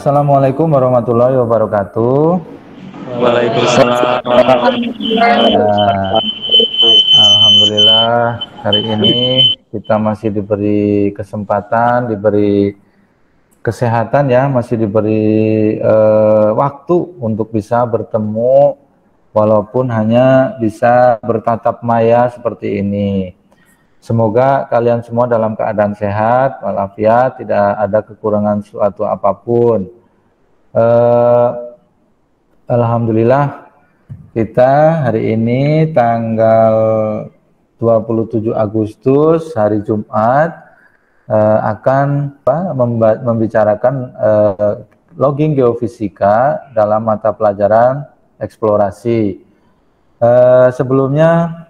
Assalamualaikum warahmatullahi wabarakatuh. Waalaikumsalam. Ya, Alhamdulillah hari ini kita masih diberi kesempatan, diberi kesehatan ya, masih diberi waktu untuk bisa bertemu walaupun hanya bisa bertatap maya seperti ini. Semoga kalian semua dalam keadaan sehat, walafiat, tidak ada kekurangan suatu apapun. Eh, Alhamdulillah kita hari ini tanggal 27 Agustus hari Jumat akan membicarakan logging geofisika dalam mata pelajaran eksplorasi. Sebelumnya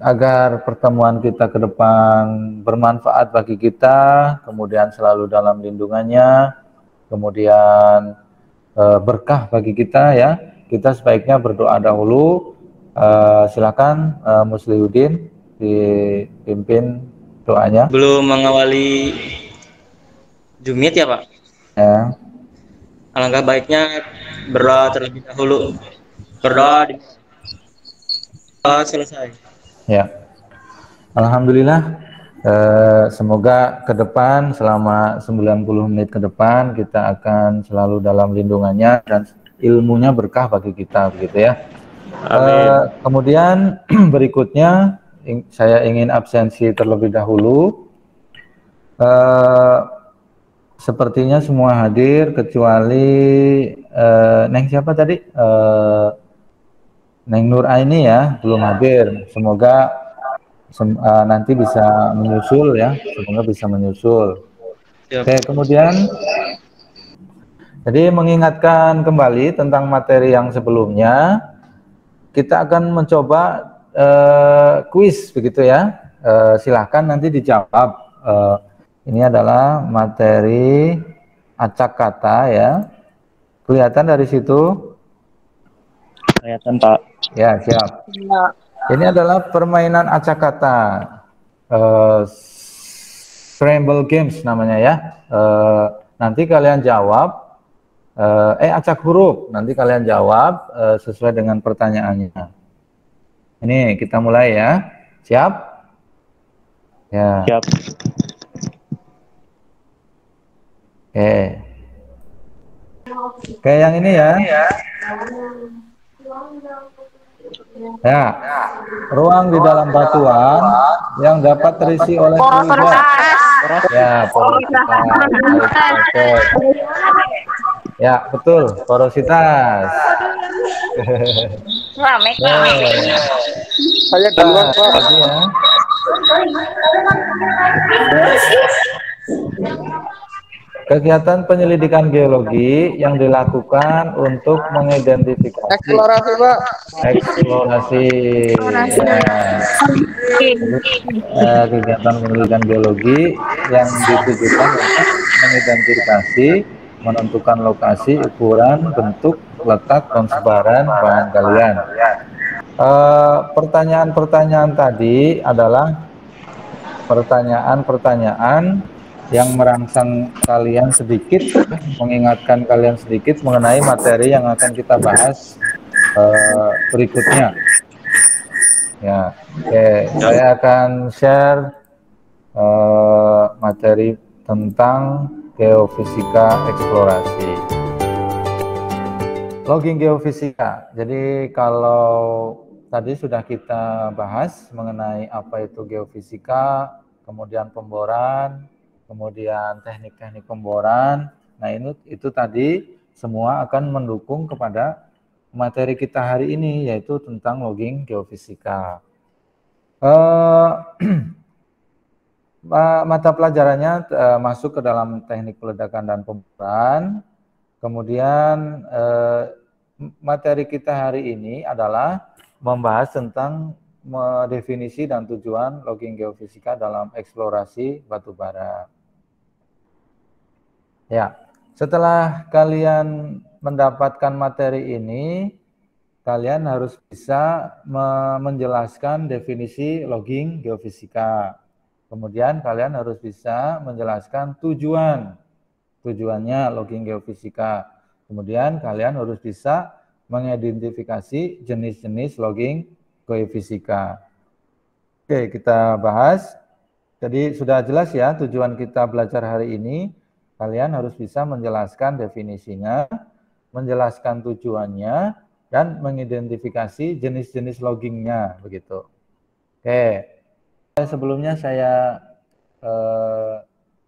agar pertemuan kita ke depan bermanfaat bagi kita, kemudian selalu dalam lindungannya, kemudian berkah bagi kita ya, kita sebaiknya berdoa dahulu. Silakan Muslihuddin dipimpin doanya. Belum mengawali Jumit ya Pak? Ya. Alangkah baiknya berdoa terlebih dahulu. Berdoa di selesai. Ya. Alhamdulillah. Semoga ke depan selama 90 menit ke depan kita akan selalu dalam lindungannya dan ilmunya berkah bagi kita begitu ya. Kemudian berikutnya saya ingin absensi terlebih dahulu. Sepertinya semua hadir kecuali Neng siapa tadi? Neng Nur Aini ya belum hadir. Semoga nanti bisa menyusul ya, semoga bisa menyusul. Oke, kemudian jadi mengingatkan kembali tentang materi yang sebelumnya, kita akan mencoba kuis begitu ya. Silahkan nanti dijawab. Ini adalah materi acak kata ya. Kelihatan dari situ? Kelihatan Pak. Ya, siap. Ini adalah permainan acak kata, scramble games namanya ya. Nanti kalian jawab, acak huruf. Nanti kalian jawab sesuai dengan pertanyaannya. Ini kita mulai ya. Siap? Ya. Siap. Oke. Oke, yang ini ya. Ya, ruang di dalam batuan yang dapat terisi oleh fluida. Ya, porositas. Ya, betul, porositas. Saya duluan Pak. Ya. Kegiatan penyelidikan geologi yang dilakukan untuk mengidentifikasi Eksplorasi Pak. Eksplorasi. Ya. Kegiatan penyelidikan geologi yang ditujukan untuk mengidentifikasi, menentukan lokasi, ukuran, bentuk, letak, dan sebaran bahan galian. Pertanyaan-pertanyaan tadi adalah pertanyaan-pertanyaan yang merangsang kalian sedikit, mengingatkan kalian sedikit mengenai materi yang akan kita bahas berikutnya. Ya, oke. Saya akan share materi tentang geofisika eksplorasi. Logging geofisika. Jadi kalau tadi sudah kita bahas mengenai apa itu geofisika, kemudian pemboran, kemudian teknik-teknik pemboran. Nah, itu tadi semua akan mendukung kepada materi kita hari ini, yaitu tentang logging geofisika. Mata pelajarannya masuk ke dalam teknik peledakan dan pemboran. Kemudian materi kita hari ini adalah membahas tentang definisi dan tujuan logging geofisika dalam eksplorasi batu bara. Ya, setelah kalian mendapatkan materi ini, kalian harus bisa menjelaskan definisi logging geofisika. Kemudian kalian harus bisa menjelaskan tujuan Tujuannya logging geofisika. Kemudian kalian harus bisa mengidentifikasi jenis-jenis logging geofisika. Oke, kita bahas. Jadi sudah jelas ya tujuan kita belajar hari ini. Kalian harus bisa menjelaskan definisinya, menjelaskan tujuannya, dan mengidentifikasi jenis-jenis loggingnya, begitu. Oke, sebelumnya saya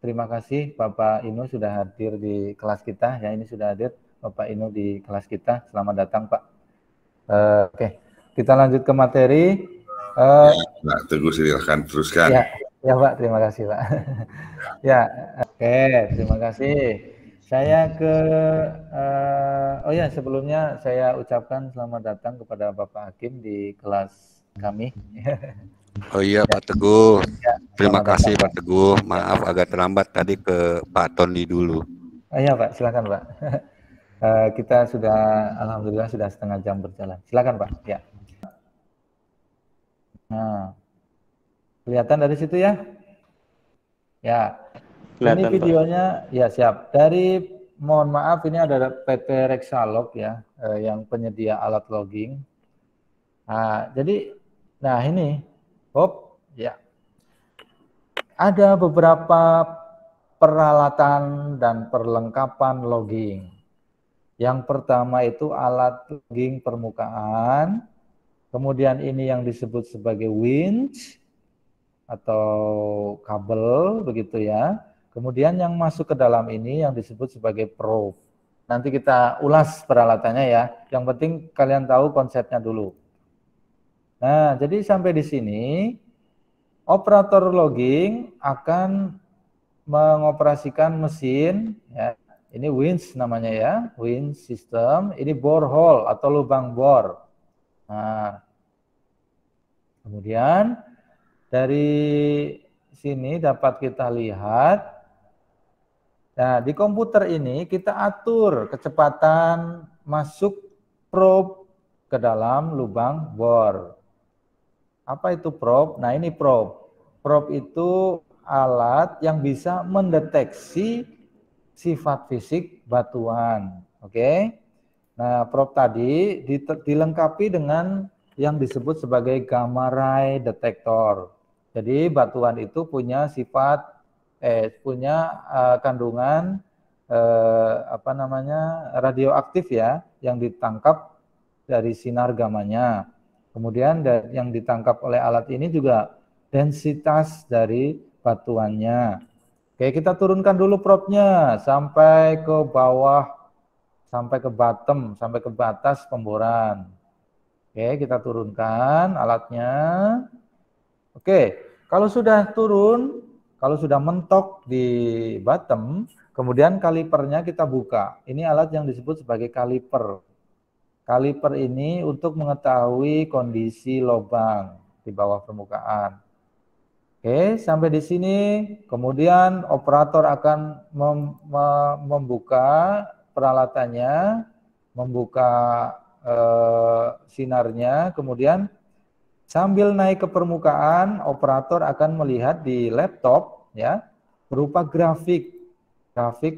terima kasih Bapak Inu sudah hadir di kelas kita. Ya, ini sudah hadir Bapak Inu di kelas kita. Selamat datang Pak. Oke, kita lanjut ke materi. Pak Teguh, silakan teruskan. Ya Pak, terima kasih Pak. Ya, oke, terima kasih. Saya oh ya, sebelumnya saya ucapkan selamat datang kepada Bapak Hakim di kelas kami. Oh iya Pak Teguh, terima kasih Pak Teguh. Maaf agak terlambat tadi ke Pak Tony dulu. Oh iya Pak, silakan Pak. Kita sudah, alhamdulillah sudah setengah jam berjalan. Silakan Pak. Ya. Nah, kelihatan dari situ ya? Ya. Kelihatan, ini videonya Pak. Ya siap. Dari, mohon maaf ini ada PT Rexalog ya, yang penyedia alat logging. Nah, jadi, nah ini. Ya. Ada beberapa peralatan dan perlengkapan logging. Yang pertama itu alat logging permukaan. Kemudian ini yang disebut sebagai winch atau kabel begitu ya. Kemudian yang masuk ke dalam ini yang disebut sebagai probe. Nanti kita ulas peralatannya ya. Yang penting kalian tahu konsepnya dulu. Nah, jadi sampai di sini operator logging akan mengoperasikan mesin ya. Ini winch namanya ya, winch system. Ini borehole atau lubang bor. Nah, kemudian dari sini dapat kita lihat. Nah, di komputer ini kita atur kecepatan masuk probe ke dalam lubang bor. Apa itu probe? Nah, ini probe. Probe itu alat yang bisa mendeteksi sifat fisik batuan. Oke. Nah, probe tadi dilengkapi dengan yang disebut sebagai gamma ray detector. Jadi batuan itu punya sifat kandungan radioaktif ya, yang ditangkap dari sinar gamanya. Kemudian yang ditangkap oleh alat ini juga densitas dari batuannya. Oke, kita turunkan dulu probe-nya sampai ke bawah, sampai ke bottom, sampai ke batas pemboran. Oke, kita turunkan alatnya. Oke, kalau sudah turun, kalau sudah mentok di bottom, kemudian kalipernya kita buka. Ini alat yang disebut sebagai kaliper. Kaliper ini untuk mengetahui kondisi lubang di bawah permukaan. Oke, sampai di sini, kemudian operator akan membuka peralatannya, membuka sinarnya, kemudian sambil naik ke permukaan, operator akan melihat di laptop ya, berupa grafik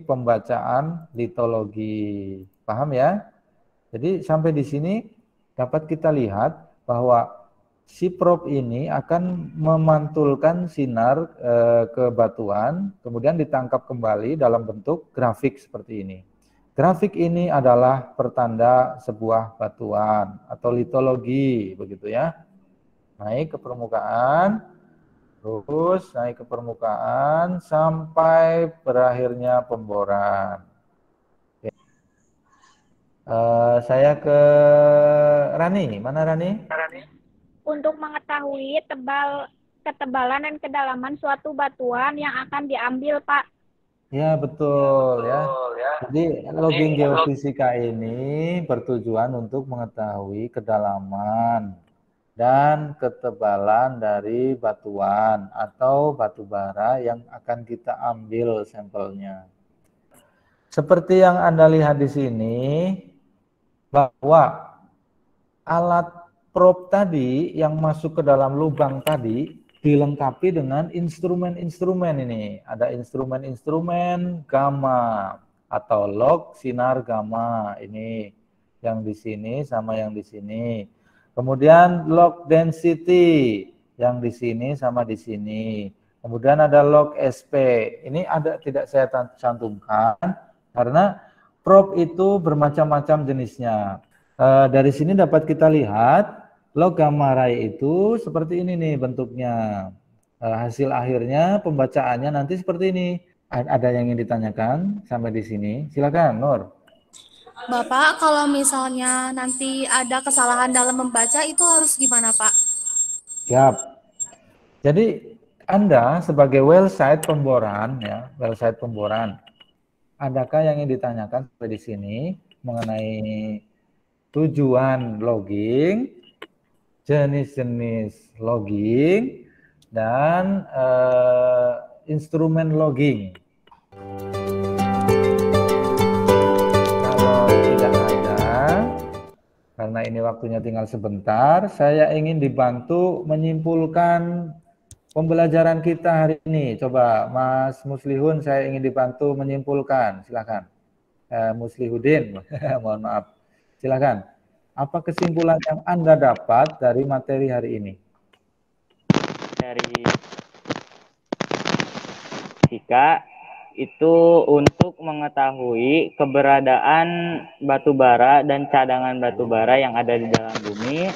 pembacaan litologi. Paham ya? Jadi sampai di sini dapat kita lihat bahwa si probe ini akan memantulkan sinar ke batuan, kemudian ditangkap kembali dalam bentuk grafik seperti ini. Grafik ini adalah pertanda sebuah batuan atau litologi, begitu ya. Naik ke permukaan, terus naik ke permukaan sampai berakhirnya pemboran. Saya ke Rani. Mana Rani? Untuk mengetahui ketebalan dan kedalaman suatu batuan yang akan diambil, Pak. Ya, betul ya. Jadi logging geofisika ini bertujuan untuk mengetahui kedalaman dan ketebalan dari batuan atau batu bara yang akan kita ambil sampelnya. Seperti yang Anda lihat di sini, bahwa alat probe tadi yang masuk ke dalam lubang tadi dilengkapi dengan instrumen-instrumen ini. Ada instrumen-instrumen gamma atau log sinar gamma ini yang di sini sama yang di sini. Kemudian log density yang di sini sama di sini. Kemudian ada log SP. Ini ada tidak saya cantumkan karena probe itu bermacam-macam jenisnya. Dari sini dapat kita lihat log gamma ray itu seperti ini nih bentuknya. Hasil akhirnya pembacaannya nanti seperti ini. Ada yang ingin ditanyakan sampai di sini? Silakan, Nur. Bapak, kalau misalnya nanti ada kesalahan dalam membaca itu harus gimana, Pak? Siap. Jadi Anda sebagai well site pemboran ya, well site pemboran. Adakah yang ingin ditanyakan sampai di sini mengenai tujuan logging, jenis-jenis logging, dan instrumen logging? Kalau tidak ada, karena ini waktunya tinggal sebentar, saya ingin dibantu menyimpulkan pembelajaran kita hari ini. Coba Mas Muslihun, saya ingin dibantu menyimpulkan. Silakan. Muslihudin, mohon maaf. Silakan. Apa kesimpulan yang Anda dapat dari materi hari ini? Dari fisika itu untuk mengetahui keberadaan batu bara dan cadangan batu bara yang ada di dalam bumi.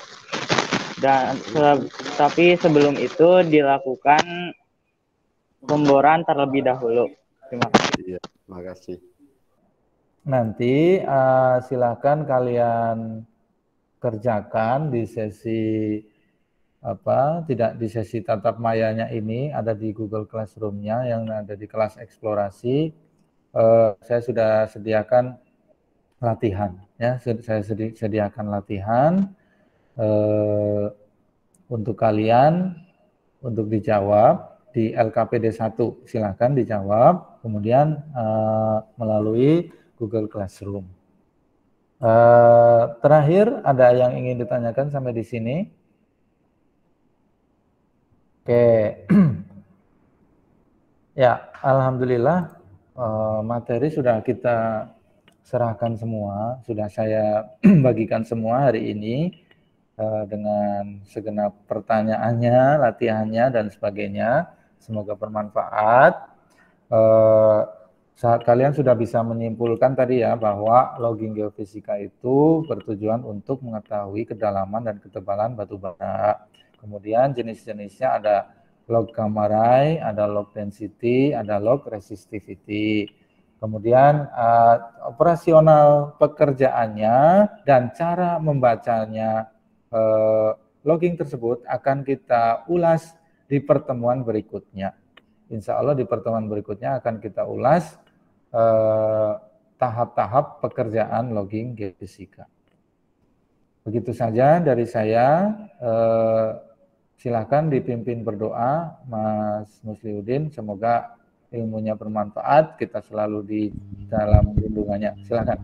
Dan tapi sebelum itu dilakukan pemboran terlebih dahulu. Terima kasih. Iya, terima kasih. Nanti silakan kalian kerjakan di sesi tidak di sesi tatap mayanya ini, ada di Google Classroom-nya yang ada di kelas eksplorasi. Saya sudah sediakan latihan ya, saya sediakan latihan untuk kalian untuk dijawab di LKPD 1. Silakan dijawab kemudian melalui Google Classroom. Terakhir, ada yang ingin ditanyakan sampai di sini? Oke. Ya, alhamdulillah materi sudah kita serahkan semua, sudah saya bagikan semua hari ini dengan segenap pertanyaannya, latihannya dan sebagainya. Semoga bermanfaat. Saat kalian sudah bisa menyimpulkan tadi ya bahwa logging geofisika itu bertujuan untuk mengetahui kedalaman dan ketebalan batu bara. Kemudian jenis-jenisnya ada log gamma ray, ada log density, ada log resistivity. Kemudian operasional pekerjaannya dan cara membacanya logging tersebut akan kita ulas di pertemuan berikutnya. Insya Allah di pertemuan berikutnya akan kita ulas tahap-tahap pekerjaan logging geofisika. Begitu saja dari saya. Silakan dipimpin berdoa Mas Muslihudin. Semoga ilmunya bermanfaat. Kita selalu di dalam lindungannya. Silakan.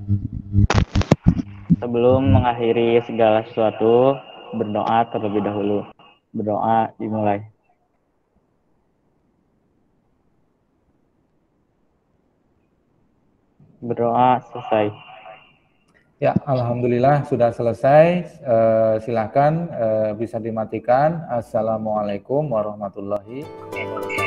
Sebelum mengakhiri segala sesuatu, berdoa terlebih dahulu. Berdoa dimulai. Berdoa selesai. Ya, alhamdulillah sudah selesai. Silakan bisa dimatikan. Assalamualaikum warahmatullahi wabarakatuh.